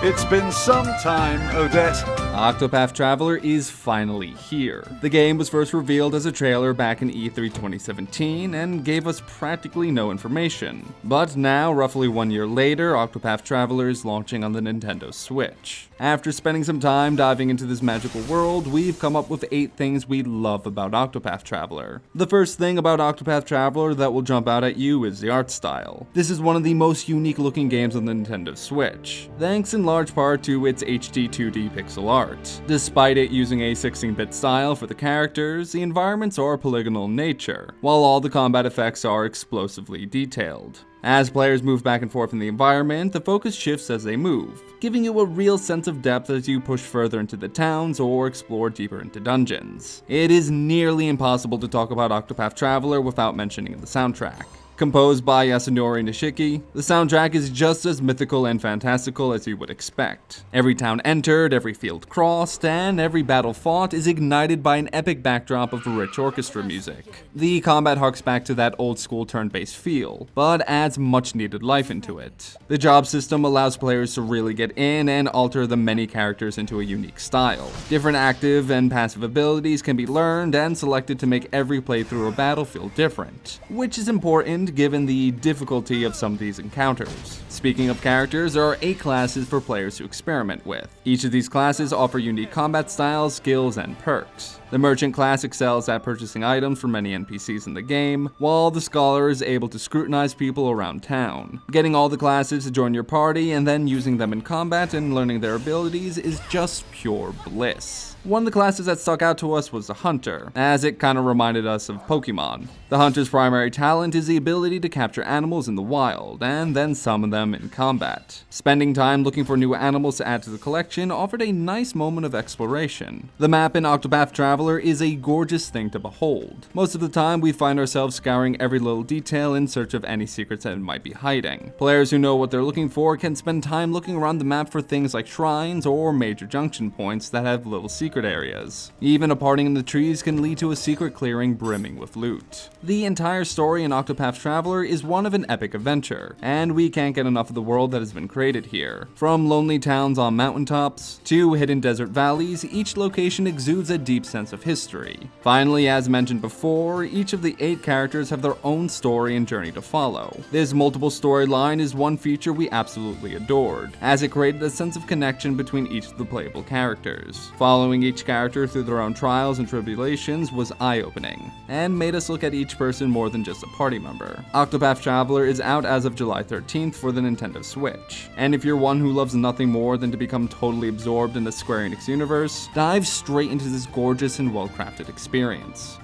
It's been some time, Odette. Octopath Traveler is finally here. The game was first revealed as a trailer back in E3 2017 and gave us practically no information. But now, roughly 1 year later, Octopath Traveler is launching on the Nintendo Switch. After spending some time diving into this magical world, we've come up with 8 things we love about Octopath Traveler. The first thing about Octopath Traveler that will jump out at you is the art style. This is one of the most unique looking games on the Nintendo Switch, thanks in large part to its HD 2D pixel art. Despite it using a 16-bit style for the characters, the environments are polygonal in nature, while all the combat effects are explosively detailed. As players move back and forth in the environment, the focus shifts as they move, giving you a real sense of depth as you push further into the towns or explore deeper into dungeons. It is nearly impossible to talk about Octopath Traveler without mentioning the soundtrack. Composed by Yasunori Nishiki, the soundtrack is just as mythical and fantastical as you would expect. Every town entered, every field crossed, and every battle fought is ignited by an epic backdrop of rich orchestra music. The combat harks back to that old school turn-based feel, but adds much needed life into it. The job system allows players to really get in and alter the many characters into a unique style. Different active and passive abilities can be learned and selected to make every playthrough or battle feel different, which is important given the difficulty of some of these encounters. Speaking of characters, there are 8 classes for players to experiment with. Each of these classes offer unique combat styles, skills, and perks. The Merchant class excels at purchasing items from many NPCs in the game, while the Scholar is able to scrutinize people around town. Getting all the classes to join your party and then using them in combat and learning their abilities is just pure bliss. One of the classes that stuck out to us was the Hunter, as it kinda reminded us of Pokemon. The Hunter's primary talent is the ability to capture animals in the wild, and then summon them in combat. Spending time looking for new animals to add to the collection offered a nice moment of exploration. The map in Octopath Traveler is a gorgeous thing to behold. Most of the time, we find ourselves scouring every little detail in search of any secrets that it might be hiding. Players who know what they're looking for can spend time looking around the map for things like shrines or major junction points that have little secret areas. Even a parting in the trees can lead to a secret clearing brimming with loot. The entire story in Octopath Traveler is one of an epic adventure, and we can't get enough of the world that has been created here. From lonely towns on mountaintops to hidden desert valleys, each location exudes a deep sense of history. Finally, as mentioned before, each of the 8 characters have their own story and journey to follow. This multiple storyline is one feature we absolutely adored, as it created a sense of connection between each of the playable characters. Following each character through their own trials and tribulations was eye-opening, and made us look at each person more than just a party member. Octopath Traveler is out as of July 13th for the Nintendo Switch, and if you're one who loves nothing more than to become totally absorbed in the Square Enix universe, dive straight into this gorgeous and well-crafted experience.